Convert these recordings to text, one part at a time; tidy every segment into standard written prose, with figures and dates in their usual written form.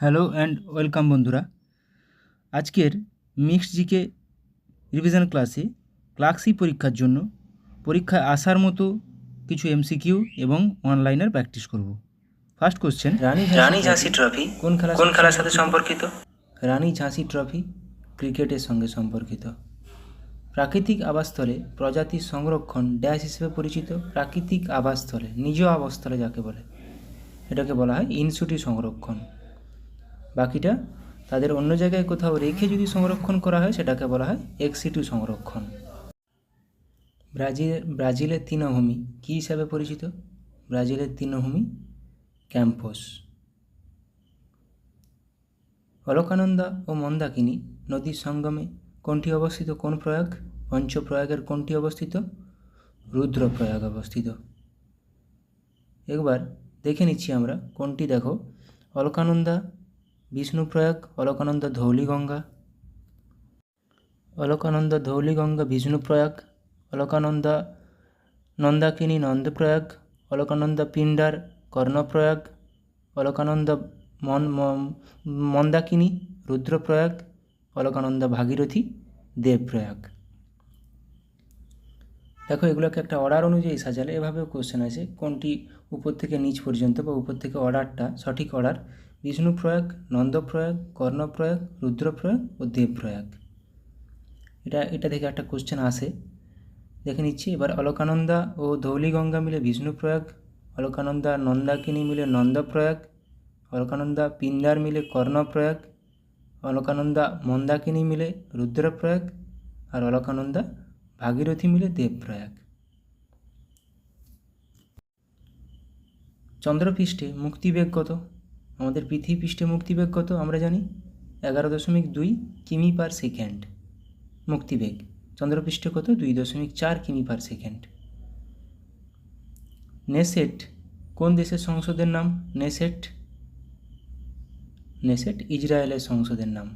Hello and welcome বন্ধুরা। আজকের mixed GK revision ক্লাসে ক্লাস সি পরীক্ষার জন্য পরীক্ষায় আসার মতো কিছু এমসিকিউ এবং অনলাইনের প্র্যাকটিস করব। ফার্স্ট কোশ্চেন, রানী ঝাঁসি ট্রফি কোন খেলার সাথে সম্পর্কিত? রানী ঝাঁসি ট্রফি ক্রিকেটের সঙ্গে সম্পর্কিত। প্রাকৃতিক আবাসস্থলে প্রজাতির সংরক্ষণ ড্যাশ হিসেবে পরিচিত। প্রাকৃতিক আবাসস্থলে, নিজ আবাসস্থলে যাকে বলে, এটাকে বলা হয় ইনসিটু সংরক্ষণ। বাকিটা তাদের অন্য জায়গায় কোথাও রেখে যদি সংরক্ষণ করা হয় সেটাকে বলা হয় এক্সিটু সংরক্ষণ। ব্রাজিলের তৃণভূমি কী হিসাবে পরিচিত? ব্রাজিলের তৃণভূমি ক্যাম্পস। অলকানন্দা ও মন্দাকিনী নদীর সঙ্গমে কোনটি অবস্থিত? কোন প্রয়াগ? পঞ্চপ্রয়াগের কোনটি অবস্থিত? রুদ্রপ্রয়াগ অবস্থিত। একবার দেখে নিচ্ছি আমরা কোনটি। দেখো, অলকানন্দা বিষ্ণুপ্রয়াগ, অলকানন্দা ধৌলিগঙ্গা, অলকানন্দা ধৌলিগঙ্গা বিষ্ণুপ্রয়াগ, অলকানন্দা নন্দাকিনী নন্দপ্রয়াগ, অলকানন্দা পিণ্ডার কর্ণপ্রয়াগ, অলকানন্দা মন্দাকিনী রুদ্রপ্রয়াগ, অলকানন্দা ভাগীরথী দেবপ্রয়াগ। দেখো, এগুলোকে একটা অর্ডার অনুযায়ী সাজালে এভাবেও কোশ্চেন আছে, কোনটি উপর থেকে নিচ পর্যন্ত বা উপর থেকে অর্ডারটা সঠিক অর্ডার? বিষ্ণুপ্রয়াগ, নন্দপ্রয়াগ, কর্ণপ্রয়াগ, রুদ্রপ্রয়াগ ও দেবপ্রয়াগ। এটা থেকে একটা কোশ্চেন আসে, দেখে নিচ্ছি। এবার অলকানন্দা ও ধৌলিগঙ্গা মিলে বিষ্ণুপ্রয়াগ, অলকানন্দা নন্দাকিনী মিলে নন্দপ্রয়াগ, অলকানন্দা পিণ্ডার মিলে কর্ণপ্রয়াগ, অলকানন্দা মন্দাকিনী মিলে রুদ্রপ্রয়াগ আর অলকানন্দা ভাগীরথী মিলে দেবপ্রয়াগ। চন্দ্রপৃষ্ঠে মুক্তিবেগ কত? আমাদের পৃথিবী পৃষ্ঠে মুক্তিবেগ কত আমরা জানি? 11.2 কিমি পার সেকেন্ড মুক্তিবেগ। চন্দ্রপৃষ্ঠে কত? 2.4 কিমি পার সেকেন্ড। নেসেট কোন দেশের সংসদের নাম? নেসেট ইসরায়েলের সংসদের নাম।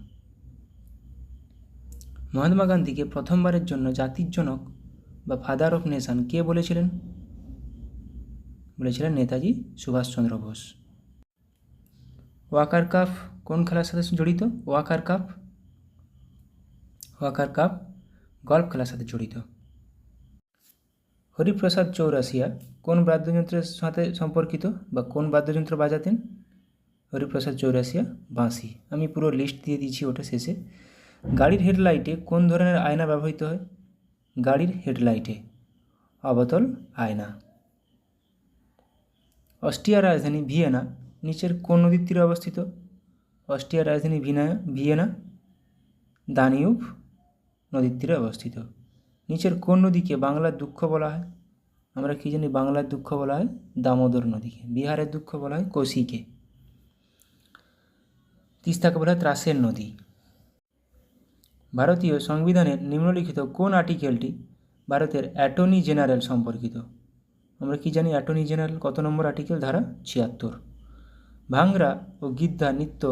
মহাত্মা গান্ধীকে প্রথমবারের জন্য জাতির জনক বা ফাদার অফ নেশন কে বলেছিলেন? বলেছিলেন নেতাজি সুভাষচন্দ্র বোস। ওয়াকার কাপ কোন খেলার সাথে জড়িত? ওয়াকার কাপ গল্ফ খেলার সাথে জড়িত। হরিপ্রসাদ চৌরাসিয়া কোন বাদ্যযন্ত্রের সাথে সম্পর্কিত বা কোন বাদ্যযন্ত্র বাজাতেন? হরিপ্রসাদ চৌরাসিয়া বাঁশি। আমি পুরো লিস্ট দিয়ে দিচ্ছি ওটা শেষে। গাড়ির হেডলাইটে কোন ধরনের আয়না ব্যবহৃত হয়? গাড়ির হেডলাইটে অবতল আয়না। অস্ট্রিয়ার রাজধানী ভিয়েনা নিচের কোন নদীর তীরে অবস্থিত? অস্ট্রিয়ার রাজধানী ভিয়েনা দানিউব নদীর তীরে অবস্থিত। নিচের কোন নদীকে বাংলার দুঃখ বলা হয়? আমরা কি জানি বাংলার দুঃখ বলা হয় দামোদর নদীকে। বিহারের দুঃখ বলা হয় কোশিকে। তিস্তাকে বলা হয় ত্রাসের নদী। ভারতীয় সংবিধানের নিম্নলিখিত কোন আর্টিকেলটি ভারতের অ্যাটর্নি জেনারেল সম্পর্কিত? আমরা কি জানি অ্যাটর্নি জেনারেল কত নম্বর আর্টিকেল? ধারা 76। ভাংরা ও গিদ্ধা নৃত্য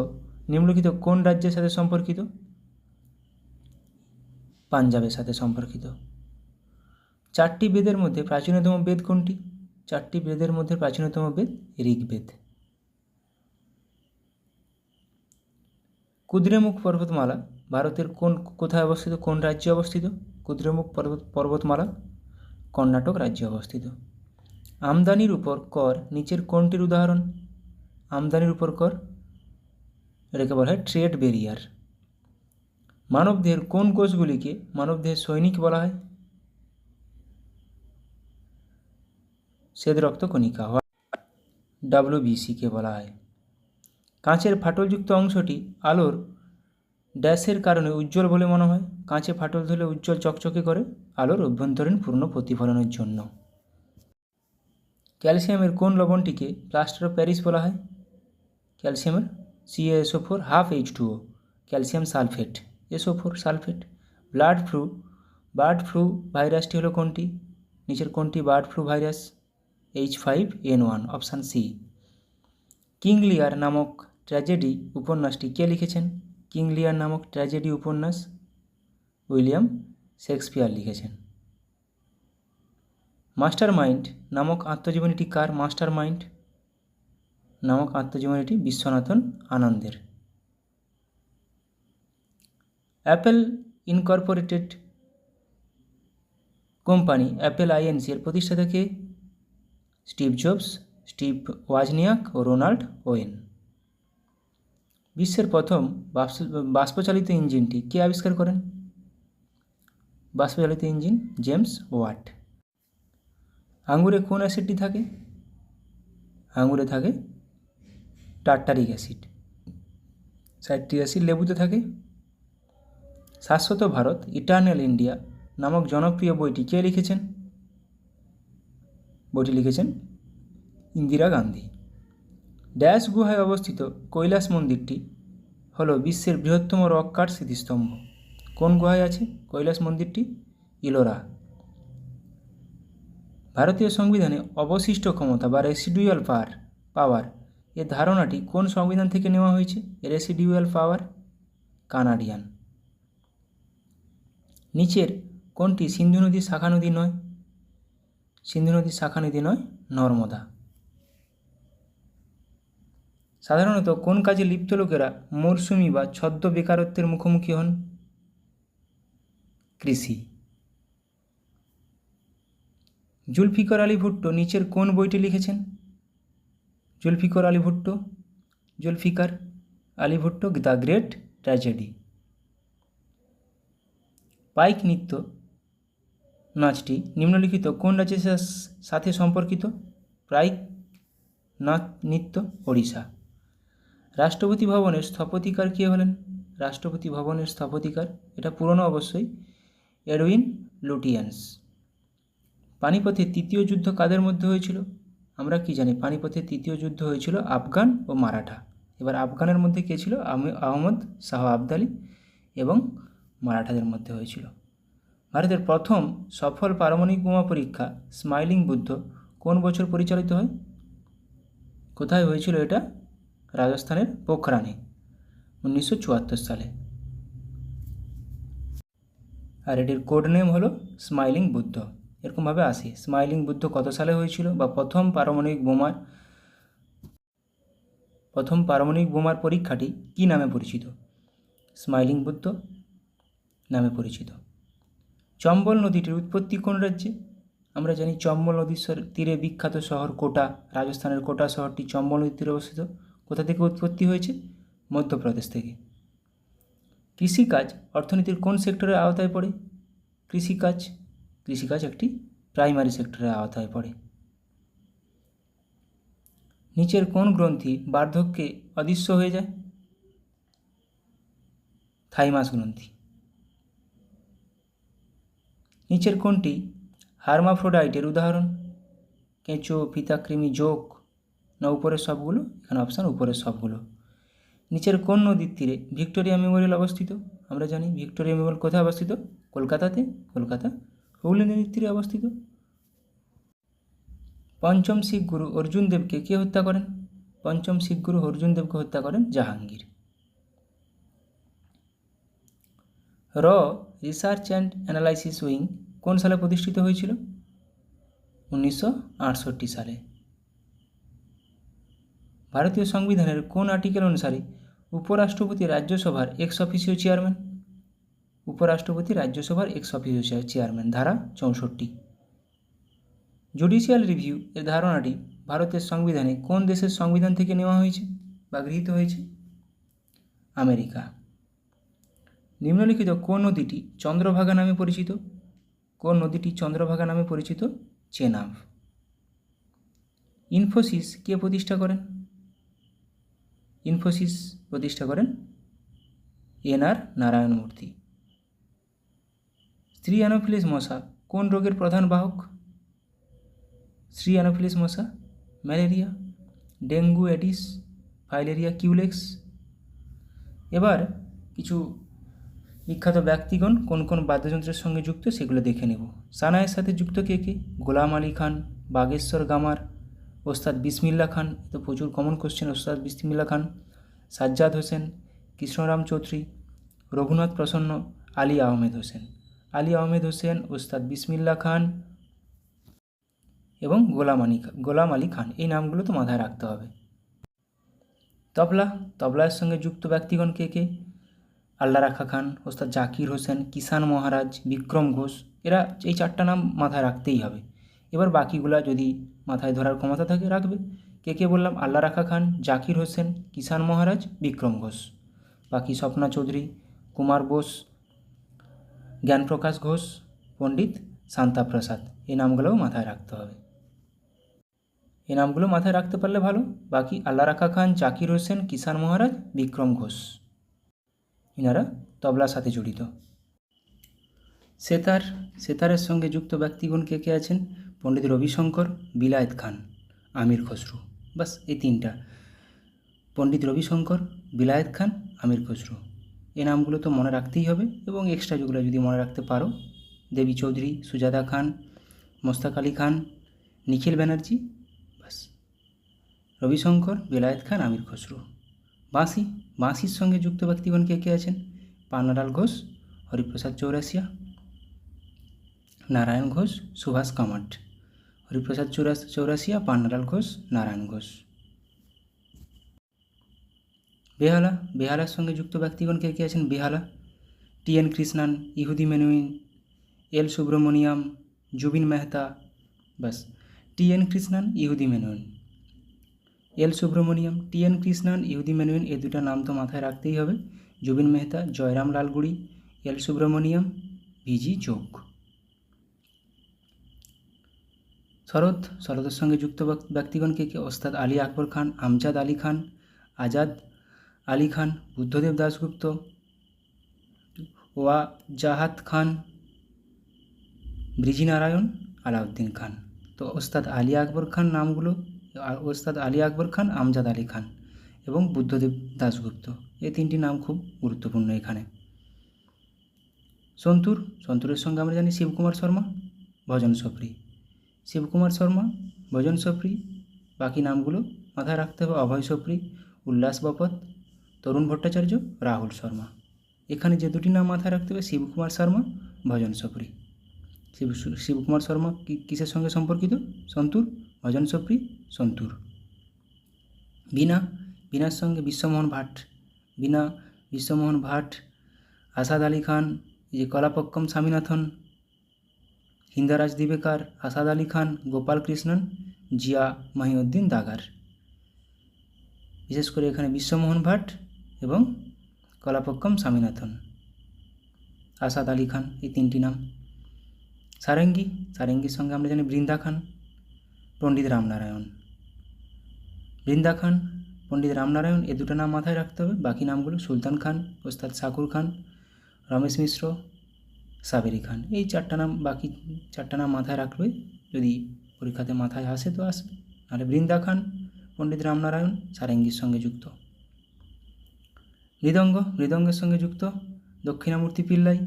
নিম্নলিখিত কোন রাজ্যের সাথে সম্পর্কিত? পাঞ্জাবের সাথে সম্পর্কিত। 4টি বেদের মধ্যে প্রাচীনতম বেদ কোনটি? 4টি বেদের মধ্যে প্রাচীনতম বেদ ঋগ্বেদ। কুদ্রেমুখ পর্বতমালা ভারতের কোথায় অবস্থিত? কোন রাজ্যে অবস্থিত? কুদ্রেমুখ পর্বতমালা কর্ণাটক রাজ্যে অবস্থিত। আমদানির উপর কর নিচের কোনটির উদাহরণ? আমদানির উপর কর, এটাকে বলা হয় ট্রেড ব্যারিয়ার। মানবদেহের কোন কোষগুলিকে মানবদেহের সৈনিক বলা হয়? শ্বেত রক্ত কণিকা, WBC-কে বলা হয়। কাঁচের ফাটলযুক্ত অংশটি আলোর ড্যাশের কারণে উজ্জ্বল বলে মনে হয়? কাঁচে ফাটল ধরলে উজ্জ্বল চকচকে করে আলোর অভ্যন্তরীণ পূর্ণ প্রতিফলনের জন্য। ক্যালসিয়ামের কোন লবণটিকে প্লাস্টার অফ প্যারিস বলা হয়? ক্যালসিয়ামের CaSO4 half H2O, calcium sulphate, SO4 sulphate. Bird flu ভাইরাসটি হলো কোনটি? নিচের কোনটি bird flu virus? H5N1, option C. King Lear নামক ট্র্যাজেডি উপন্যাসটি কে লিখেছেন? কিং লিয়ার নামক ট্র্যাজেডি উপন্যাস উইলিয়াম শেক্সপিয়ার লিখেছেন। মাস্টার মাইন্ড নামক আত্মজীবনীটি কার? মাস্টার মাইন্ড নামক আত্মজীবনীটি বিশ্বনাথন আনন্দের। Apple Incorporated company Apple INC এর প্রতিষ্ঠাতা কে? স্টিভ জবস, স্টিভ ওয়াজনিয়াক ও রোনাল্ড ওয়েন। বিশ্বের প্রথম বাষ্পচালিত ইঞ্জিনটি কে আবিষ্কার করেন? বাষ্পচালিত ইঞ্জিন জেমস ওয়াট। আঙুরে কোন অ্যাসিডটি থাকে? আঙুরে থাকে টার্টারিক অ্যাসিড। সাইট্রিক অ্যাসিড লেবুতে থাকে। শাশ্বত ভারত ইটার্নাল ইন্ডিয়া নামক জনপ্রিয় বইটি কে লিখেছেন? বইটি লিখেছেন ইন্দিরা গান্ধী। ড্যাশ গুহায় অবস্থিত কৈলাস মন্দিরটি হলো বিশ্বের বৃহত্তম রক কাট স্মৃতিস্তম্ভ। কোন গুহায় আছে কৈলাস মন্দিরটি? ইলোরা। ভারতীয় সংবিধানে অবশিষ্ট ক্ষমতা বা রেসিডুয়াল পাওয়ার এর ধারণাটি কোন সংবিধান থেকে নেওয়া হয়েছে? রেসিডুয়াল পাওয়ার কানাডিয়ান। নিচের কোনটি সিন্ধু নদীর শাখা নদী নয়? সিন্ধু নদীর শাখা নদী নয়, নর্মদা। সাধারণত কোন কাজে লিপ্ত লোকেরা মরশুমি বা ছদ্ম বেকারত্বের মুখোমুখি হন? কৃষি। জুলফিকার আলী ভুট্টো নিচের কোন বইটি লিখেছেন? Zulfikar Ali Bhutto the great tragedy. Paik নৃত্য নাচটি নিম্নলিখিত কোন রাজ্যের সাথে সম্পর্কিত? পাইক নৃত্য ওড়িশা। রাষ্ট্রপতি ভবনের স্থপতিকার কে হলেন? রাষ্ট্রপতি ভবনের স্থপতিকার, এটা পুরনো অবশ্যই, এডউইন লুটিয়েন্স। পানিপথের তৃতীয় যুদ্ধ কাদের মধ্যে হয়েছিল? আমরা কি জানি পানিপথের তৃতীয় যুদ্ধ হয়েছিল আফগান ও মারাঠা। এবার আফগানের মধ্যে কে ছিল? আহমদ শাহ আবদালি এবং মারাঠাদের মধ্যে হয়েছিল। ভারতের প্রথম সফল পারমাণবিক বোমা পরীক্ষা স্মাইলিং বুদ্ধ কোন বছর পরিচালিত হয়? কোথায় হয়েছিল এটা? রাজস্থানের পোখরানে 1974 সালে। আর এটির কোড নেম হলো স্মাইলিং বুদ্ধ। এরকমভাবে আসে স্মাইলিং বুদ্ধ কত সালে হয়েছিল, বা প্রথম পারমাণবিক বোমার পরীক্ষাটি কী নামে পরিচিত? স্মাইলিং বুদ্ধ নামে পরিচিত। চম্বল নদীটির উৎপত্তি কোন রাজ্যে? আমরা জানি চম্বল নদীর তীরে বিখ্যাত শহর কোটা, রাজস্থানের কোটা শহরটি চম্বল নদীর তীরে অবস্থিত। কোথা থেকে উৎপত্তি হয়েছে? মধ্যপ্রদেশ থেকে। কৃষিকাজ অর্থনীতির কোন সেক্টরের আওতায় পড়ে? কৃষিকাজ একটি প্রাইমারি সেক্টরের আওতায় পড়ে। নিচের কোন গ্রন্থি বার্ধক্যে অদৃশ্য হয়ে যায়? থাইমাস গ্রন্থি। নিচের কোনটি হার্মাফ্রোডাইটের উদাহরণ? কেঁচো, ফিতাকৃমি, জোক না উপরের সবগুলো? এখানে অপশান উপরের সবগুলো। নিচের কোন নদীর তীরে ভিক্টোরিয়া মেমোরিয়াল অবস্থিত? আমরা জানি ভিক্টোরিয়া মেমোরিয়াল কোথায় অবস্থিত? কলকাতাতে। কলকাতা হুগলি নদীর তীরে অবস্থিত। পঞ্চম শিখ গুরু অর্জুন দেবকে কে হত্যা করেন? পঞ্চম শিখ গুরু অর্জুন দেবকে হত্যা করেন জাহাঙ্গীর। র রিসার্চ অ্যান্ড অ্যানালাইসিস উইং কোন সালে প্রতিষ্ঠিত হয়েছিল? 1968 সালে। ভারতীয় সংবিধানের কোন আর্টিকেল অনুসারে উপরাষ্ট্রপতি রাজ্যসভার এক্স অফিসিও চেয়ারম্যান? উপরাষ্ট্রপতি রাজ্যসভার এক্স অফিসিও চেয়ারম্যান, ধারা 64। জুডিশিয়াল রিভিউ এর ধারণাটি ভারতের সংবিধানে কোন দেশের সংবিধান থেকে নেওয়া হয়েছে বা গৃহীত হয়েছে? আমেরিকা। নিম্নলিখিত কোন নদীটি চন্দ্রভাগা নামে পরিচিত? কোন নদীটি চন্দ্রভাগা নামে পরিচিত? চেনাব। ইনফোসিস কে প্রতিষ্ঠা করেন? ইনফোসিস প্রতিষ্ঠা করেন এন.আর. নারায়ণ মূর্তি। স্ত্রী অ্যানোফিলিস মশা কোন রোগের প্রধান বাহক? স্ত্রী অ্যানোফিলিস মশা malaria, dengue, Aedes, filaria, Culex. এবার কিছু বিখ্যাত ব্যক্তিগণ কোন কোন বাদ্যযন্ত্রের সঙ্গে যুক্ত সেগুলো দেখে নেব। সানায়ের সাথে যুক্ত কে কে? গোলাম আলী খান, বাগেশ্বর গামার, ওস্তাদ বিসমিল্লা খান, তো প্রচুর কমন কোশ্চেন, ওস্তাদ বিসমিল্লা খান, সাজ্জাদ হোসেন, কৃষ্ণরাম চৌধুরী, রঘুনাথ প্রসন্ন, আলী আহমেদ হোসেন, ওস্তাদ বিসমিল্লা খান এবং গোলাম আলী খান। এই নামগুলো তো মাথায় রাখতে হবে। তবলা, তবলার সঙ্গে যুক্ত ব্যক্তিগণ কে কে? আল্লাহ রাখা খান, ওস্তাদ জাকির হোসেন, কিষান মহারাজ, বিক্রম ঘোষ, এরা এই 4টা নাম মাথায় রাখতেই হবে। এবার বাকিগুলা যদি মাথায় ধরার ক্ষমতা থাকে রাখবে। কে কে বললাম? আল্লাহ রাখা খান, জাকির হোসেন, কিষান মহারাজ, বিক্রম ঘোষ। বাকি স্বপ্না চৌধুরী, কুমার বোস, জ্ঞানপ্রকাশ ঘোষ, পণ্ডিত শান্তা প্রসাদ, এই নামগুলোও মাথায় রাখতে হবে। এই নামগুলো মাথায় রাখতে পারলে ভালো। বাকি আল্লাহ রাখা খান, জাকির হোসেন, কিষান মহারাজ, বিক্রম ঘোষ, এনারা তবলার সাথে জড়িত। সেতার, সেতারের সঙ্গে যুক্ত ব্যক্তিগণ কে কে আছেন? পণ্ডিত রবিশঙ্কর, বিলায়েত খান, আমির খসরু। বাস এই 3টা, পণ্ডিত রবিশঙ্কর, বিলায়েত খান, আমির খসরু। এই নামগুলো তো মনে রাখতেই হবে, এবং এক্সট্রা যেগুলো যদি মনে রাখতে পারো, দেবী চৌধুরী, সুজাতা খান, মোস্তাক আলী খান, নিখিল ব্যানার্জি। বাস, রবিশঙ্কর, বিলায়েত খান, আমির খসরু। বাঁশি, বাঁশির সঙ্গে যুক্ত ব্যক্তিগণ কে কে আছেন? পান্নালাল ঘোষ, হরিপ্রসাদ চৌরাসিয়া, নারায়ণ ঘোষ, সুভাষ কামাট। হরিপ্রসাদ চৌরাসিয়া, পান্নালাল ঘোষ, নারায়ণ ঘোষ। বেহালা, বেহালার সঙ্গে যুক্ত ব্যক্তিগণ কে কে আছেন? বেহালা, টি.এন. কৃষ্ণান, ইহুদি মেনুইন, এল সুব্রমণিয়াম, জুবিন মেহতা। বাস, টি.এন. কৃষ্ণান, ইহুদি মেনুইন, এল সুব্রমণিয়াম। টি.এন. কৃষ্ণান, ইহুদি মেনুইন, এই 2টা নাম তো মাথায় রাখতেই হবে। জুবিন মেহতা, জয়রাম লালগুড়ি, এল সুব্রমণিয়াম, ভিজি যোগ। শরৎ, শরতের সঙ্গে যুক্ত ব্যক্তিগণ কে কে? ওস্তাদ আলী আকবর খান, আমজাদ আলী খান, আজাদ আলী খান, বুদ্ধদেব দাশগুপ্ত, ওয়াজাহাত খান, ব্রিজিনারায়ণ, আলাউদ্দিন খান। তো ওস্তাদ আলী আকবর খান নামগুলো, ওস্তাদ আলী আকবর খান, আমজাদ আলী খান এবং বুদ্ধদেব দাশগুপ্ত, এই 3টি নাম খুব গুরুত্বপূর্ণ এখানে। সন্তুর, সন্তুরের সঙ্গে আমরা জানি শিবকুমার শর্মা, ভজন সফরি, শিবকুমার শর্মা, ভজন সফরি। বাকি নামগুলো মাথায় রাখতে হবে। অভয় সফরি, উল্লাস বপত, তরুণ ভট্টাচার্য, রাহুল শর্মা। এখানে যে 2টি নাম মাথায় রাখতে হবে, শিবকুমার শর্মা, ভজন সফরি। শিবকুমার শর্মা কিসের সঙ্গে সম্পর্কিত? সন্তুর, ভজন সফরি, সন্তুর। বীণা, বীণার সঙ্গে বিশ্বমোহন ভাট, বীণা, বিশ্বমোহন ভাট, আসাদ আলী খান, যে কলাপক্কম স্বামীনাথন, হিন্দারাজ দিবেকার, আসাদ আলী খান, গোপাল কৃষ্ণন, জিয়া মাহিউদ্দিন দাগার। বিশেষ করে এখানে বিশ্বমোহন ভাট এবং কলাপক্কম স্বামীনাথন, আসাদ আলী খান, এই 3টি নাম। সারেঙ্গি, সারেঙ্গির সঙ্গে আমরা জানি বৃন্দা খান, পণ্ডিত রামনারায়ণ। বৃন্দা খান, পণ্ডিত রামনারায়ণ, এই 2টা নাম মাথায় রাখতে হবে। বাকি নামগুলো সুলতান খান, ওস্তাদ শাকুর খান, রমেশ মিশ্র, সাবেরি খান, এই 4টা নাম, বাকি 4টা নাম মাথায় রাখবে। যদি পরীক্ষাতে মাথায় আসে তো আসবে, নাহলে বৃন্দা খান, পণ্ডিত রামনারায়ণ, সারেঙ্গির সঙ্গে যুক্ত। মৃদঙ্গ, মৃদঙ্গের সঙ্গে যুক্ত দক্ষিণামূর্তি পিল্লাই,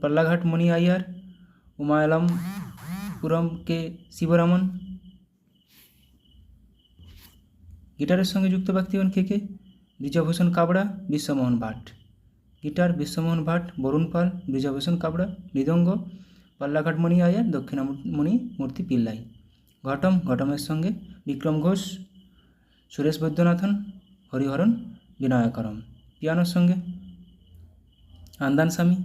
পল্লাঘাট মণি আইয়ার, উমায়ালাম পুরম কে শিবরামন। গিটারের সঙ্গে যুক্ত ব্যক্তিগণ কে কে? ব্রিজভূষণ কাবড়া, বিশ্বমোহন ভাট। গিটার বিশ্বমোহন ভাট, বরুণ পাল, ব্রিজভূষণ কাবড়া। মৃদঙ্গ পল্লাঘাট মণি আয়ার, দক্ষিণামণি মূর্তি পিল্লাই। ঘটম, ঘটমের সঙ্গে বিক্রম ঘোষ, সুরেশ বৈদ্যনাথন, হরিহরণ বিনায়করম। পিয়ানোর সঙ্গে আন্দান স্বামী,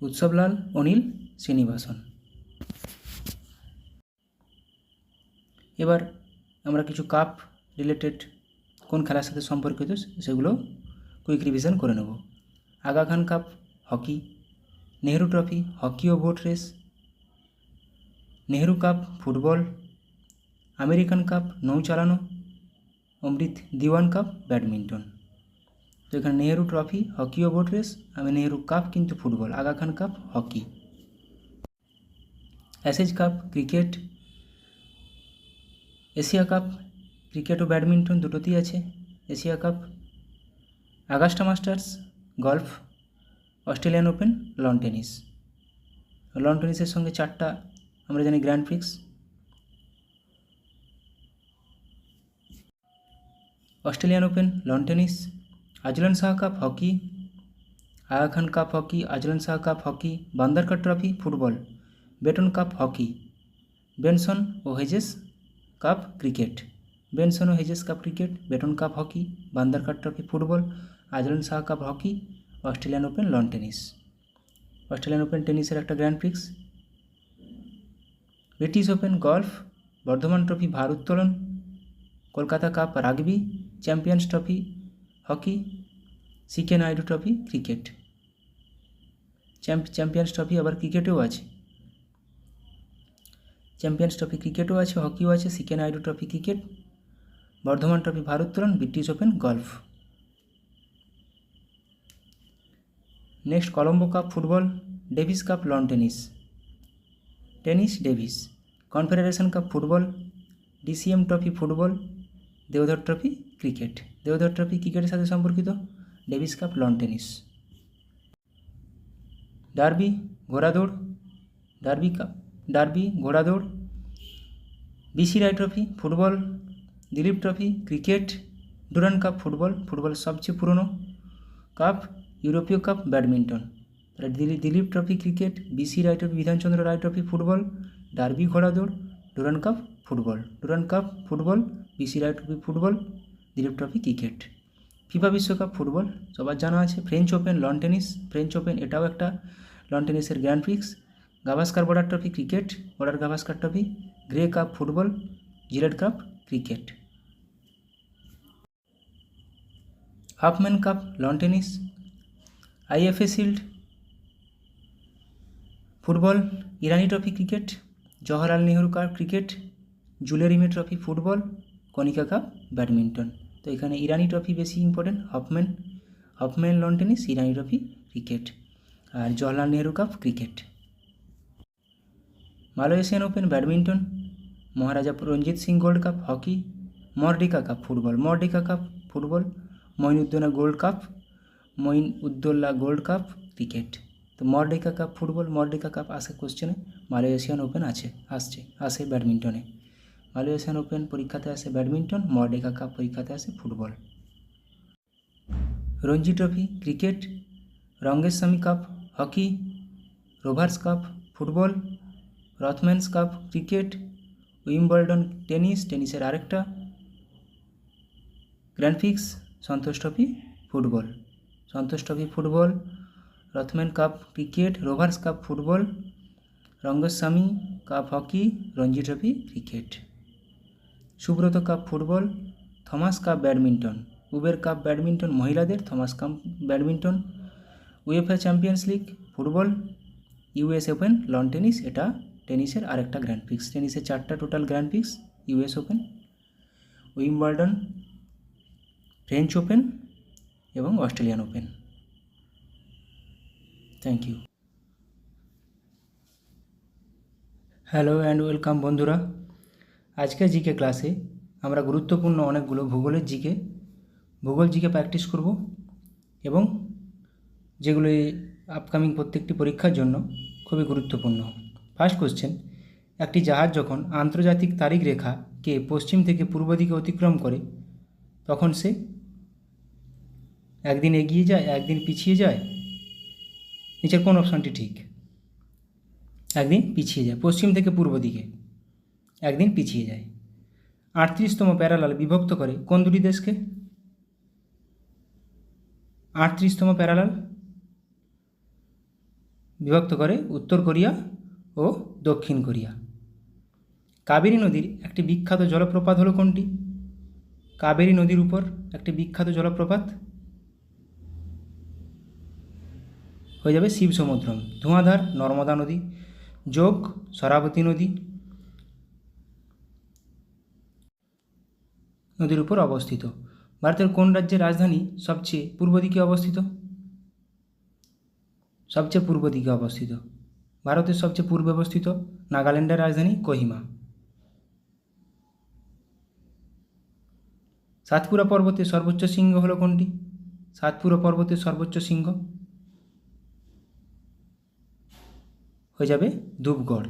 উৎসবলাল, অনিল শ্রীনিবাসন। এবার আমরা কিছু কাপ রিলেটেড কোন খেলার সাথে সম্পর্কিত সেগুলো কুইক রিভিশন করে নেব। Aga Khan cup hockey, Nehru trophy hockey ও boat race, Nehru cup football, American cup নৌ চালানো, অমৃত দিওয়ান কাপ ব্যাডমিন্টন। তো এখানে নেহেরু ট্রফি হকি ও বোট রেস, নেহেরু কাপ কিন্তু football, Aga Khan cup hockey. Ashes cup cricket, Asia cup cricket ও ব্যাডমিন্টন দুটোতেই আছে Asia cup. Augusta Masters golf, Australian Open lawn tennis. Lawn টেনিসের সঙ্গে 4টা আমরা জানি grand prix, Australian Open, lawn tennis, Azlan Shah cup hockey, Aga Khan cup hockey, Azlan Shah cup hockey, Bandodkar trophy football, Beighton cup hockey, Benson ও Hedges cup cricket. Benson Hedges cup cricket, Beighton cup hockey, Bandodkar trophy football, Azlan Shah cup hockey, Australian Open lawn tennis. Australian Open টেনিসের একটা grand prix. British Open golf, Burdwan trophy ভারোত্তোলন, Kolkata cup rugby, champions trophy hockey, CK Naidu trophy cricket. Champions trophy আবার ক্রিকেটেও আছে, champions trophy ক্রিকেটও আছে, হকিও আছে, CK Naidu trophy cricket, Burdwan trophy ভারোত্তোলন, British Open golf. Next Colombo cup football, Davis cup lawn tennis, tennis Davis, confederation cup football, DCM trophy football, Deodhar trophy cricket. Deodhar trophy ক্রিকেটের সাথে সম্পর্কিত, Davis cup lawn tennis. Derby ঘোড়াদৌড়, Derby ঘোড়াদৌড়, BC Roy trophy football, Dilip trophy cricket, Durand cup football, football সবচেয়ে পুরনো cup, ইউরোপীয় cup badminton. Dilip trophy cricket, BC Roy trophy Bidhanchandra Roy trophy football, Derby ঘোড়াদৌড়, Durand cup football, BC Roy trophy football, Dilip trophy cricket. FIFA বিশ্বকাপ football সবার জানা আছে। French Open lawn tennis, French Open এটাও একটা লন টেনিসের grand prix. Gavaskar Border trophy cricket, Border Gavaskar trophy, Grey cup football, Gillette cup cricket. Hopman cup lawn tennis, IFA shield football, Irani trophy cricket, Jawaharlal Nehru cup cricket, Jules Rimet trophy football, Konica cup badminton. তো এখানে ইরানি trophy বেশি important, Hopman lawn tennis, Irani trophy cricket, আর Jawaharlal Nehru cup cricket. Malaysian Open badminton, Maharaja Ranjit Singh gold cup hockey, Merdeka cup football, Moin-ud-Dowla gold cup cricket. তো Merdeka cup football, Merdeka cup আসে কোশ্চেনে, Malaysian open আসে ব্যাডমিন্টনে। Malaysian open পরীক্ষাতে আসে ব্যাডমিন্টন, মর্ডিকা কাপ পরীক্ষাতে আসে football. Ranji trophy cricket, Rangaswami cup hockey, Rovers cup football, Rothmans cup cricket, Wimbledon টেনিসের আরেকটা grand prix, Santosh trophy football, Rothman cup cricket, Rovers cup football, Rangaswami cup hockey, Ranji trophy cricket. Subroto cup football, Thomas cup badminton, Uber cup badminton মহিলাদের, Thomas cup badminton, UEFA champions league football, US open lawn tennis, এটা টেনিসের আরেকটা grand prix. টেনিসের 4টা total grand prix, US open, Wimbledon, French Open এবং Australian Open. Thank you. Hello and welcome বন্ধুরা। আজকের GK ক্লাসে আমরা গুরুত্বপূর্ণ অনেকগুলো ভূগোল জিকে প্র্যাকটিস করব এবং যেগুলো আপকামিং প্রত্যেকটি পরীক্ষার জন্য খুবই গুরুত্বপূর্ণ। ফার্স্ট কোশ্চেন, একটি জাহাজ যখন আন্তর্জাতিক তারিখ রেখাকে পশ্চিম থেকে পূর্ব দিকে অতিক্রম করে তখন সে একদিন এগিয়ে যায়, একদিন পিছিয়ে যায়? নিচের কোন অপশানটি ঠিক? একদিন পিছিয়ে যায়, পশ্চিম থেকে পূর্ব দিকে একদিন পিছিয়ে যায়। 38তম প্যারালাল বিভক্ত করে কোন দুটি দেশকে? 38তম প্যারালাল বিভক্ত করে উত্তর কোরিয়া ও দক্ষিণ কোরিয়া। কাবেরী নদীর একটি বিখ্যাত জলপ্রপাত হলো কোনটি? কাবেরী নদীর উপর একটি বিখ্যাত জলপ্রপাত হয়ে যাবে শিবসমুদ্রম। ধোঁয়াধার নর্মদা নদী, যোগ শরাবতী নদীর উপর অবস্থিত। ভারতের কোন রাজ্যের রাজধানী সবচেয়ে পূর্ব দিকে অবস্থিত? ভারতের সবচেয়ে পূর্বে অবস্থিত নাগাল্যান্ডের রাজধানী কোহিমা। সাতপুরা পর্বতের সর্বোচ্চ শৃঙ্গ হলো কোনটি? সাতপুরা পর্বতের সর্বোচ্চ শৃঙ্গ হয়ে যাবে ধূপগড়।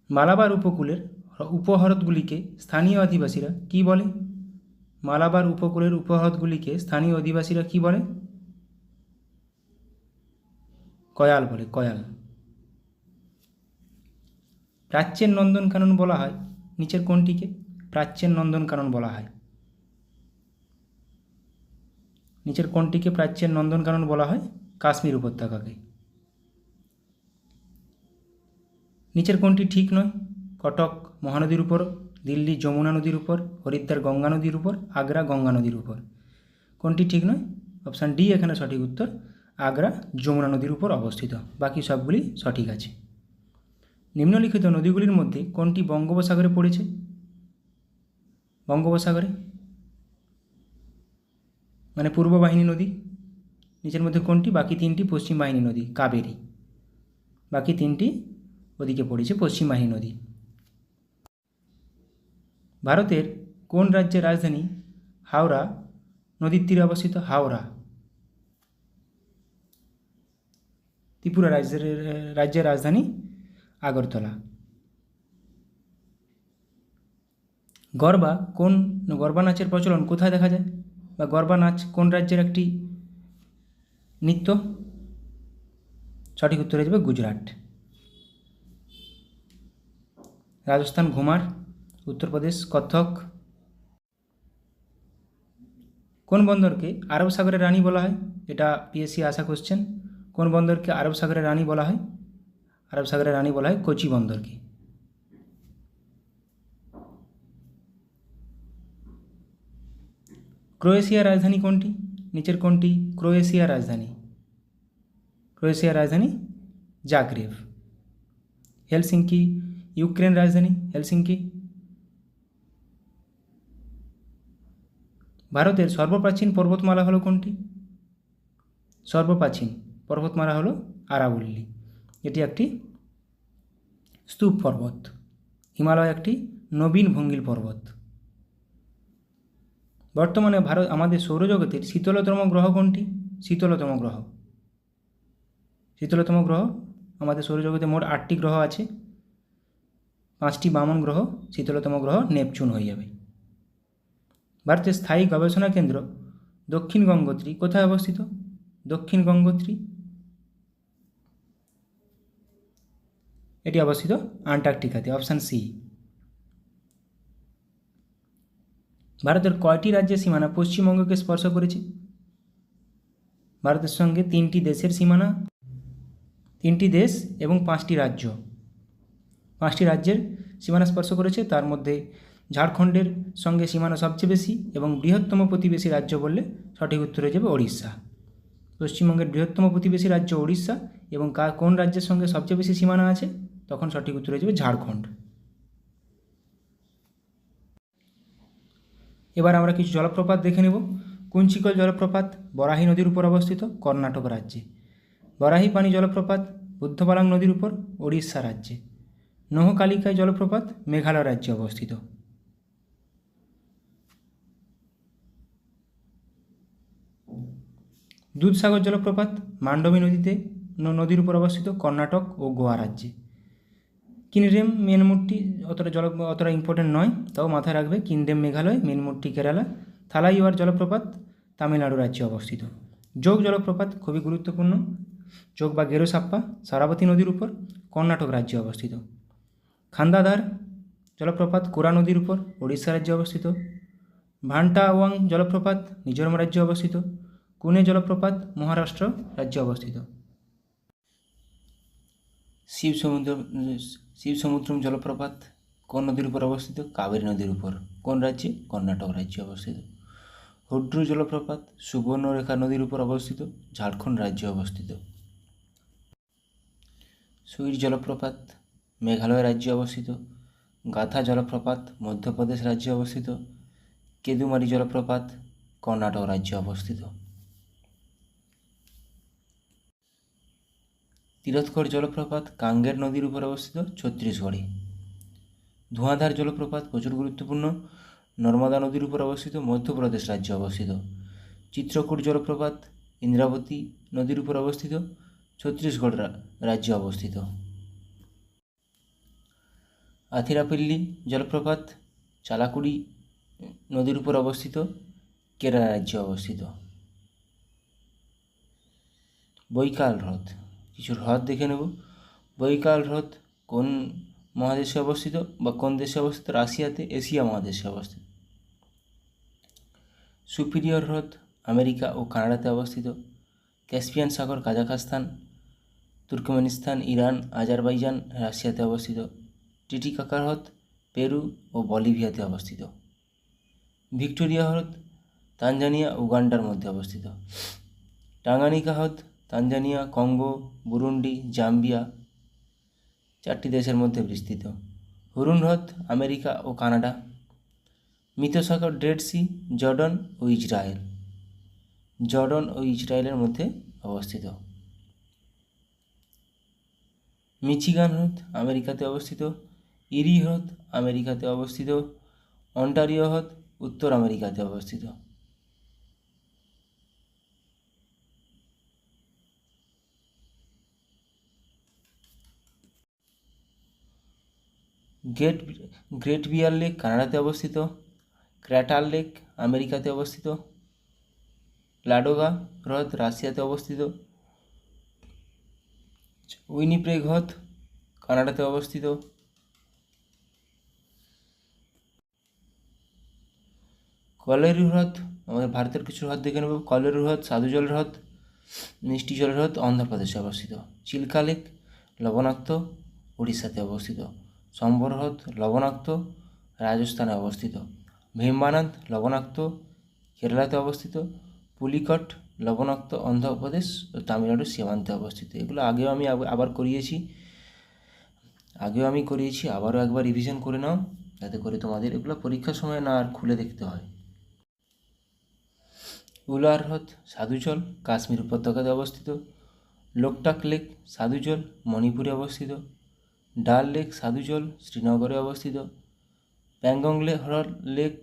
মালাবার উপকূলের উপহ্রদগুলিকে স্থানীয় আদিবাসীরা কী বলে? মালাবার উপকূলের উপহ্রদগুলিকে স্থানীয় অধিবাসীরা কী বলে? কয়াল বলে, কয়াল। প্রাচ্যের নন্দনকানন বলা হয় নিচের কোনটিকে? প্রাচ্যের নন্দনকানন বলা হয়। নিচের কোনটিকে প্রাচ্যের নন্দনকানন বলা হয়? কাশ্মীর উপত্যকাকে। নিচের কোনটি ঠিক নয়? কটক মহানদীর উপর, দিল্লি যমুনা নদীর উপর, হরিদ্বার গঙ্গা নদীর উপর, আগ্রা গঙ্গা নদীর উপর। কোনটি ঠিক নয়? অপশান ডি এখানে সঠিক উত্তর। আগ্রা যমুনা নদীর উপর অবস্থিত, বাকি সবগুলি সঠিক আছে। নিম্নলিখিত নদীগুলির মধ্যে কোনটি বঙ্গোপসাগরে পড়েছে? বঙ্গোপসাগরে মানে পূর্ব বাহিনী নদী। নিচের মধ্যে কোনটি? বাকি তিনটি পশ্চিম বাহিনী নদী। কাবেরী। বাকি তিনটি ওদিকে পড়েছে পশ্চিম বাহিনী নদী। ভারতের কোন রাজ্যের রাজধানী হাওড়া নদীর তীরে অবস্থিত? হাওড়া। ত্রিপুরা রাজ্যের রাজধানী আগরতলা। গরবা নাচের প্রচলন কোথায় দেখা যায়? বা গরবা নাচ কোন রাজ্যের একটি নৃত্য? সঠিক উত্তর হয়ে যাবে গুজরাট। রাজস্থান ঘুমার, উত্তরপ্রদেশ কত্থক। কোন বন্দরকে আরব সাগরের রানী বলা হয়? এটা পিএসসি আসা কোশ্চেন। কোন বন্দরকে আরব সাগরের রানী বলা হয়? আরব সাগরের রানী বলা হয় কোচি বন্দরকে। ক্রোয়েশিয়ার রাজধানী কোনটি? নিচের কোনটি ক্রোয়েশিয়ার রাজধানী? ক্রোয়েশিয়ার রাজধানী জাগ্রেব। হেলসিঙ্কি ইউক্রেন রাজধানী হেলসিঙ্কি। ভারতের সর্বপ্রাচীন পর্বতমালা হলো কোনটি? সর্বপ্রাচীন পর্বতমালা হলো আরাবল্লী। এটি একটি স্তূপ পর্বত। হিমালয় একটি নবীন ভঙ্গিল পর্বত। বর্তমানে আমাদের সৌরজগতের শীতলতম গ্রহ কোনটি? শীতলতম গ্রহ আমাদের সৌরজগতে মোট 8টি গ্রহ আছে। 5টি বামন গ্রহ, শীতলতম গ্রহ নেপচুন হয়ে যাবে। ভারতের স্থায়ী গবেষণা কেন্দ্র দক্ষিণ গঙ্গোত্রী কোথায় অবস্থিত? দক্ষিণ গঙ্গোত্রী এটি অবস্থিত আন্টার্কটিকাতে, অপশান সি। ভারতের কয়টি রাজ্যের সীমানা পশ্চিমবঙ্গকে স্পর্শ করেছে? ভারতের সঙ্গে 3টি দেশের সীমানা, 3টি দেশ এবং 5টি রাজ্য, 5টি রাজ্যের সীমানা স্পর্শ করেছে। তার মধ্যে ঝাড়খণ্ডের সঙ্গে সীমানা সবচেয়ে বেশি এবং বৃহত্তম প্রতিবেশী রাজ্য বললে সঠিক উত্তর হয়ে যাবে ওড়িশা। পশ্চিমবঙ্গের বৃহত্তম প্রতিবেশী রাজ্য ওড়িশা এবং কোন রাজ্যের সঙ্গে সবচেয়ে বেশি সীমানা আছে? তখন সঠিক উত্তর হয়ে যাবে ঝাড়খণ্ড। এবার আমরা কিছু জলপ্রপাত দেখে নেব। কুঞ্চিকল জলপ্রপাত বরাহী নদীর উপর অবস্থিত, কর্ণাটক রাজ্যে। বরাহী পানি জলপ্রপাত বুদ্ধবালাং নদীর উপর, ওড়িশা রাজ্যে। নহকালিকায় জলপ্রপাত মেঘালয় রাজ্যে অবস্থিত। দুধসাগর জলপ্রপাত মান্ডবী নদীর উপর অবস্থিত, কর্ণাটক ও গোয়া রাজ্যে। কিনরেম মেনমুট্টি অতটা ইম্পর্টেন্ট নয়, তাও মাথায় রাখবে। কিনরেম মেঘালয়, মেনমুট্টি কেরালা। থালাইওয়ার জলপ্রপাত তামিলনাড়ু রাজ্যে অবস্থিত। যোগ জলপ্রপাত খুবই গুরুত্বপূর্ণ, যোগ বা গেরোসাপ্পা সারাবতী নদীর উপর, কর্ণাটক রাজ্যে অবস্থিত। খান্দাধার জলপ্রপাত কোরা নদীর উপর, ওড়িশা রাজ্যে অবস্থিত। ভান্টাওয়াং জলপ্রপাত মিজোরাম রাজ্যে অবস্থিত। কুনে জলপ্রপাত মহারাষ্ট্র রাজ্যে অবস্থিত। শিবসমুদ্রম জলপ্রপাত কোন নদীর উপর অবস্থিত? কাবেরী নদীর উপর। কোন রাজ্যে? কর্ণাটক রাজ্যে অবস্থিত। হুড্রু জলপ্রপাত সুবর্ণরেখা নদীর উপর অবস্থিত, ঝাড়খণ্ড রাজ্যে অবস্থিত। সুইর জলপ্রপাত মেঘালয় রাজ্যে অবস্থিত। গাথা জলপ্রপাত মধ্যপ্রদেশ রাজ্যে অবস্থিত। কেদুমারি জলপ্রপাত কর্ণাটক রাজ্যে অবস্থিত। তিরথগড় জলপ্রপাত কাঙ্গের নদীর উপর অবস্থিত, ছত্তিশগড়ে। ধোঁয়াধার জলপ্রপাত প্রচুর গুরুত্বপূর্ণ, নর্মদা নদীর উপর অবস্থিত, মধ্যপ্রদেশ রাজ্যে অবস্থিত। চিত্রকূট জলপ্রপাত ইন্দ্রাবতী নদীর উপর অবস্থিত, ছত্তিশগড় রাজ্যে অবস্থিত। আথিরাপল্লী জলপ্রপাত চালাকুড়ি নদীর উপর অবস্থিত, কেরালা রাজ্যে অবস্থিত। বৈকাল হ্রদ, কিছু হ্রদ দেখে নেব। বৈকাল হ্রদ কোন মহাদেশে অবস্থিত বা কোন দেশে অবস্থিত? রাশিয়াতে, এশিয়া মহাদেশে অবস্থিত। সুপিরিয়র হ্রদ আমেরিকা ও কানাডাতে অবস্থিত। ক্যাসপিয়ান সাগর কাজাখস্তান, তুর্কমেনিস্তান, ইরান, আজারবাইজান, রাশিয়াতে অবস্থিত। টিটিকাকা হ্রদ পেরু ও বলিভিয়াতে অবস্থিত। ভিক্টোরিয়া হ্রদ তানজানিয়া ও উগান্ডার মধ্যে অবস্থিত। টাঙ্গানিকা হ্রদ তানজানিয়া, কঙ্গো, বুরুন্ডি, জাম্বিয়া 4টি দেশের মধ্যে বিস্তৃত। হুরুন হ্রদ আমেরিকা ও কানাডা। মৃত সাগর ডেড সি জর্ডন ও ইসরায়েল। জর্ডন ও ইসরায়েলের মধ্যে অবস্থিত। মিচিগান হ্রদ আমেরিকাতে অবস্থিত। ইরি হ্রদ আমেরিকাতে অবস্থিত। অন্টারিও হ্রদ উত্তর আমেরিকাতে অবস্থিত। গ্রেট বিয়ার লেক কানাডাতে অবস্থিত। ক্র্যাটার লেক আমেরিকাতে অবস্থিত। লাডোগা হ্রদ রাশিয়াতে অবস্থিত। উইনিপেগ হ্রদ কানাডাতে অবস্থিত। কলেরু হ্রদ, আমাদের ভারতের কিছু হ্রদ দেখে নেব। কলেরু হ্রদ সাধুজল হ্রদ, মিষ্টি জল হ্রদ অন্ধ্রপ্রদেশে অবস্থিত। চিল্কা লেক লবণাক্ত, উড়িষ্যাতে অবস্থিত। সম্বর হ্রদ লবণাক্ত, রাজস্থানে অবস্থিত। ভীমবানাথ লবণাক্ত, কেরালাতে অবস্থিত। পুলিকট লবণাক্ত, অন্ধ্রপ্রদেশ ও তামিলনাড়ুর সীমান্তে অবস্থিত। এগুলো আগেও আমি করিয়েছি, আবারও একবার রিভিশন করে নাও, যাতে করে তোমাদের এগুলো পরীক্ষার সময় না আর খুলে দেখতে হয়। উলার হ্রদ সাধুজল কাশ্মীর উপত্যকাতে অবস্থিত। লোকটাক লেক সাধুজল মণিপুরে অবস্থিত। ডাল লেক সাধুজল শ্রীনগরে অবস্থিত। প্যাংগং লেক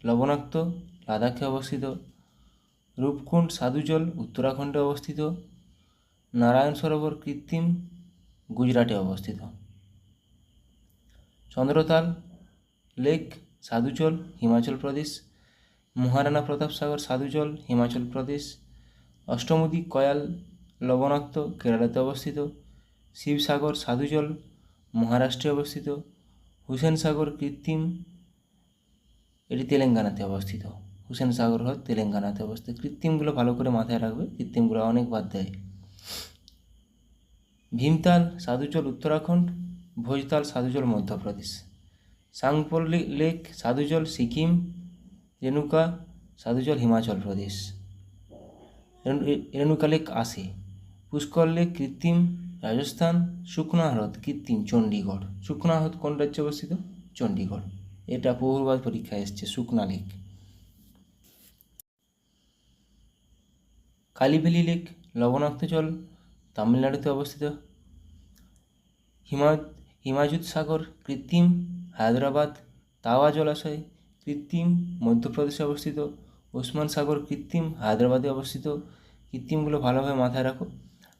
লবণাক্ত, লাদাখে অবস্থিত। রূপকুণ্ড সাধুজল উত্তরাখণ্ডে অবস্থিত। নারায়ণ সরোবর কৃত্রিম গুজরাটে অবস্থিত। চন্দ্রতাল লেক সাধুজল হিমাচল প্রদেশ। মহারানা প্রতাপ সাগর সাধুজল হিমাচল প্রদেশ। অষ্টমুদি কয়াল লবণাক্ত, কেরালাতে অবস্থিত। শিবসাগর সাধুজল মহারাষ্ট্রে অবস্থিত। হুসেন সাগর কৃত্রিম, এটি তেলেঙ্গানাতে অবস্থিত। হুসেন সাগর হ্রদ তেলেঙ্গানাতে অবস্থিত। কৃত্রিমগুলো ভালো করে মাথায় রাখবে, কৃত্রিমগুলো অনেক বাদ দেয়। ভীমতাল সাধুজল উত্তরাখণ্ড। ভোজতাল সাধুজল মধ্যপ্রদেশ। সাংপোল লেক সাধুজল সিকিম। রেণুকা সাধুজল হিমাচল প্রদেশ। রেণুকা লেক আসে। পুষ্কর লেক কৃত্রিম রাজস্থান। সুখনা হ্রদ কৃত্রিম চণ্ডীগড়। সুখনা হ্রদ কোন রাজ্যে অবস্থিত? চণ্ডীগড়। এটা বহুবার পরীক্ষায় এসছে, সুখনা লেক। কালীভেলি লেক লবণাক্ত জল তামিলনাড়ুতে অবস্থিত। হিমায়ুত সাগর কৃত্রিম হায়দ্রাবাদ। তাওয়া জলাশয় কৃত্রিম মধ্যপ্রদেশে অবস্থিত। ওসমান সাগর কৃত্রিম হায়দ্রাবাদে অবস্থিত। কৃত্রিমগুলো ভালোভাবে মাথায় রাখো।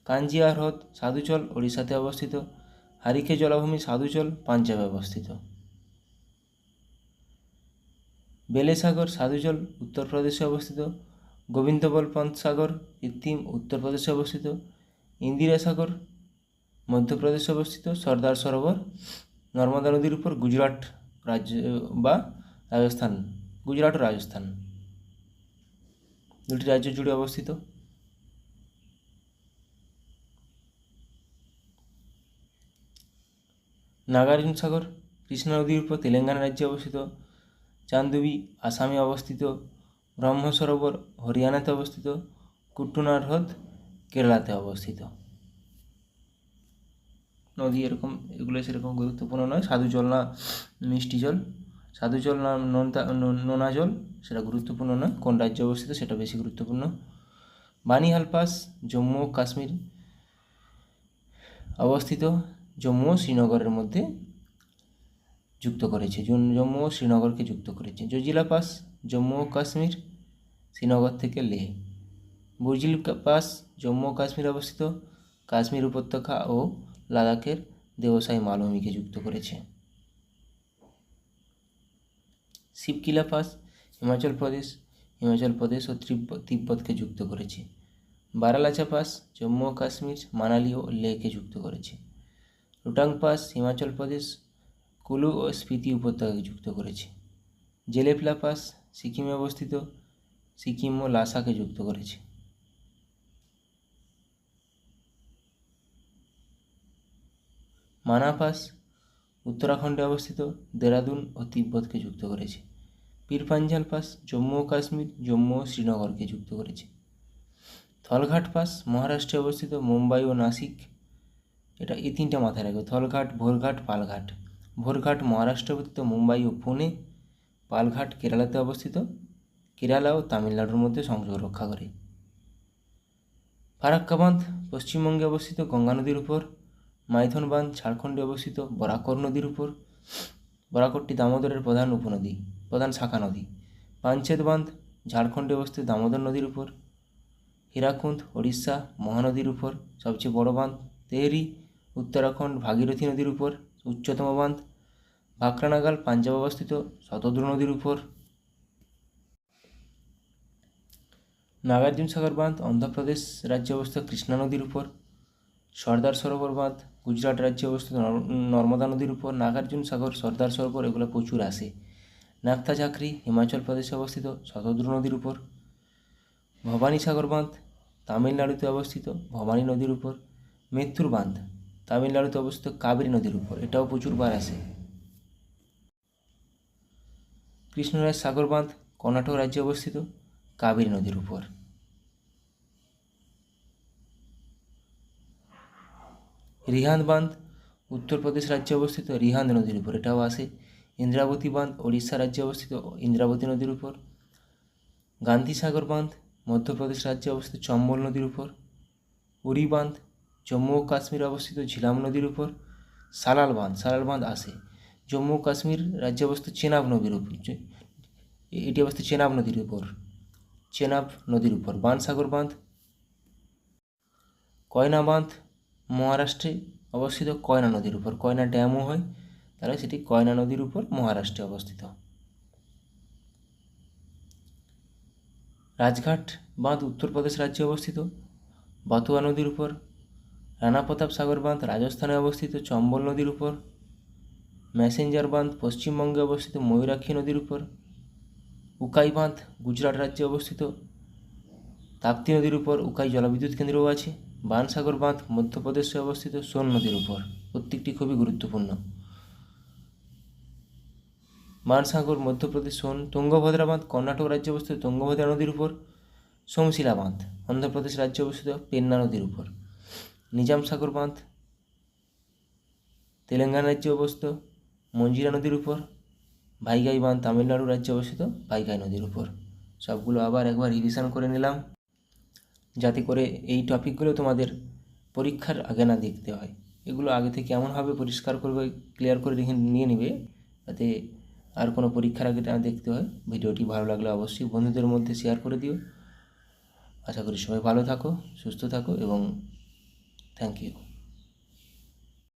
কাঞ্জিয়া হ্রদ সাধুজল ওড়িশাতে অবস্থিত। হারিকে জলাভূমি সাধুজল পাঞ্জাবে অবস্থিত। বেলে সাগর সাধুজল উত্তরপ্রদেশে অবস্থিত। গোবিন্দবল পন্ত সাগর কৃত্রিম উত্তরপ্রদেশে অবস্থিত। ইন্দিরা সাগর মধ্যপ্রদেশে অবস্থিত। সর্দার সরোবর নর্মদা নদীর উপর গুজরাট রাজ্য বা রাজস্থান, গুজরাট ও রাজস্থান দুটি রাজ্য জুড়ে অবস্থিত। নাগার্জুন সাগর কৃষ্ণা নদীর উপর তেলেঙ্গানা রাজ্যে অবস্থিত। চান্দুবি আসামে অবস্থিত। ব্রহ্ম সরোবর হরিয়ানাতে অবস্থিত। কুট্টুনার হ্রদ কেরালাতে অবস্থিত। নদী এগুলো সেরকম গুরুত্বপূর্ণ নয়। সাধু জল না মিষ্টি জল, সাধু জল না নোনা জল সেটা গুরুত্বপূর্ণ নয়। কোন রাজ্যে অবস্থিত সেটা বেশি গুরুত্বপূর্ণ। বানিহাল পাস জম্মু ও কাশ্মীর অবস্থিত। জম্মু ও শ্রীনগরের মধ্যে যুক্ত করেছে, জম্মু ও শ্রীনগরকে যুক্ত করেছে। জজিলা পাস জম্মু ও কাশ্মীর, শ্রীনগর থেকে লেহ। বুর্জিল পাস জম্মু ও কাশ্মীর অবস্থিত। কাশ্মীর উপত্যকা ও লাদাখের দেওসাই মালভূমিকে যুক্ত করেছে। শিবকিলা পাস হিমাচল প্রদেশ ও তিব্বতকে যুক্ত করেছে। বারালাচা পাস জম্মু ও কাশ্মীর, মানালি ও লেহকে যুক্ত করেছে। রুটাং পাস হিমাচল প্রদেশ কুলু ও স্পিতি উপত্যকাকে যুক্ত করেছে। জেলেফলা পাস সিকিমে অবস্থিত, সিকিম ও লাসাকে যুক্ত করেছে। মানা পাস উত্তরাখণ্ডে অবস্থিত, দেরাদুন ও তিব্বতকে যুক্ত করেছে। পীর পাঞ্জাল পাস জম্মু ও কাশ্মীর, জম্মু ও শ্রীনগরকে যুক্ত করেছে। থলঘাট পাস মহারাষ্ট্রে অবস্থিত, মুম্বাই ও নাসিক। এই তিনটা মাথায় রাখবে, থলঘাট, ভোরঘাট, পালঘাট। ভোরঘাট মহারাষ্ট্রে অবস্থিত, মুম্বাই ও পুনে। পালঘাট কেরালাতে অবস্থিত, কেরালা ও তামিলনাড়ুর মধ্যে সংযোগ রক্ষা করে। ফারাক্কা বাঁধ পশ্চিমবঙ্গে অবস্থিত, গঙ্গা নদীর উপর। মাইথন বাঁধ ঝাড়খণ্ডে অবস্থিত, বরাকর নদীর উপর। বরাকরটি দামোদরের প্রধান শাখা নদী। পাঞ্চেত বাঁধ ঝাড়খণ্ডে অবস্থিত, দামোদর নদীর উপর। হীরাকুন্দ ওড়িশা, মহানদীর উপর সবচেয়ে বড় বাঁধ। তেহরি উত্তরাখণ্ড, ভাগীরথী নদীর উপর উচ্চতম বাঁধ। ভাকরানাগাল পাঞ্জাব অবস্থিত, শতদ্রু নদীর উপর। নাগার্জুন সাগর বাঁধ অন্ধ্রপ্রদেশ রাজ্যে অবস্থিত, কৃষ্ণা নদীর উপর। সর্দার সরোবর বাঁধ গুজরাট রাজ্যে অবস্থিত, নর্মদা নদীর উপর। নাগার্জুন সাগর, সর্দার সরোবর এগুলো প্রচুর আসে। নাগতা ঝাকরি হিমাচল প্রদেশে অবস্থিত, শতদ্রু নদীর উপর। ভবানী সাগর বাঁধ তামিলনাড়ুতে অবস্থিত, ভবানী নদীর উপর। মেত্তুর বাঁধ তামিলনাড়ুতে অবস্থিত, কাবেরী নদীর উপর, এটাও প্রচুরবার আসে। কৃষ্ণরাজ সাগর বাঁধ কর্ণাটক রাজ্যে অবস্থিত, কাবেরী নদীর উপর। রিহান্দ বাঁধ উত্তরপ্রদেশ রাজ্যে অবস্থিত, রিহান্দ নদীর উপর, এটাও আসে। ইন্দ্রাবতী বাঁধ ওড়িশা রাজ্যে অবস্থিত, ইন্দ্রাবতী নদীর উপর। গান্ধী সাগর বাঁধ মধ্যপ্রদেশ রাজ্যে অবস্থিত, চম্বল নদীর উপর। উরি বাঁধ জম্মু ও কাশ্মীরে অবস্থিত, ঝিলাম নদীর উপর। সালাল বাঁধ আসে জম্মু ও কাশ্মীর রাজ্যে অবস্থিত, চেনাব নদীর উপর। এটি অবস্থিত চেনাব নদীর উপর। বানসাগর বাঁধ কয়না বাঁধ মহারাষ্ট্রে অবস্থিত, কয়না নদীর উপর। কয়না ড্যামও হয়, তাহলে সেটি কয়না নদীর উপর মহারাষ্ট্রে অবস্থিত। রাজঘাট বাঁধ উত্তরপ্রদেশ রাজ্যে অবস্থিত, বাতুয়া নদীর উপর। রানা প্রতাপ সাগর বাঁধ রাজস্থানে অবস্থিত, চম্বল নদীর উপর। ম্যাসেঞ্জার বাঁধ পশ্চিমবঙ্গে অবস্থিত, ময়ূরাক্ষী নদীর উপর। উকাই বাঁধ গুজরাট রাজ্যে অবস্থিত, তাপ্তি নদীর উপর। উকাই জলবিদ্যুৎ কেন্দ্রও আছে। বানসাগর বাঁধ মধ্যপ্রদেশে অবস্থিত, সোন নদীর উপর। প্রত্যেকটি খুবই গুরুত্বপূর্ণ। বানসাগর মধ্যপ্রদেশ, সোন। তুঙ্গভদ্রা বাঁধ কর্ণাটক রাজ্যে অবস্থিত, তুঙ্গভদ্রা নদীর উপর। সোমশিলা বাঁধ অন্ধ্রপ্রদেশ রাজ্যে অবস্থিত, পেন্না নদীর উপর। নিজাম সাগর বাঁধ তেলেঙ্গানা রাজ্যে অবস্থিত, মঞ্জিরা নদীর উপর। ভাইগাই বাঁধ তামিলনাড়ু রাজ্যে অবস্থিত, ভাইগাই নদীর উপর। সবগুলো আবার একবার রিভিশন করে নিলাম, যাতে করে এই টপিকগুলো তোমাদের পরীক্ষার আগে না দেখতে হয়। এগুলো আগে থেকে এমনভাবে পরিষ্কার করবে, ক্লিয়ার করে নিয়ে নেবে, যাতে আর কোনো পরীক্ষার আগে না দেখতে হয়। ভিডিওটি ভালো লাগলে অবশ্যই বন্ধুদের মধ্যে শেয়ার করে দিও। আশা করি সবাই ভালো থাকো, সুস্থ থাকো এবং থ্যাংক ইউ।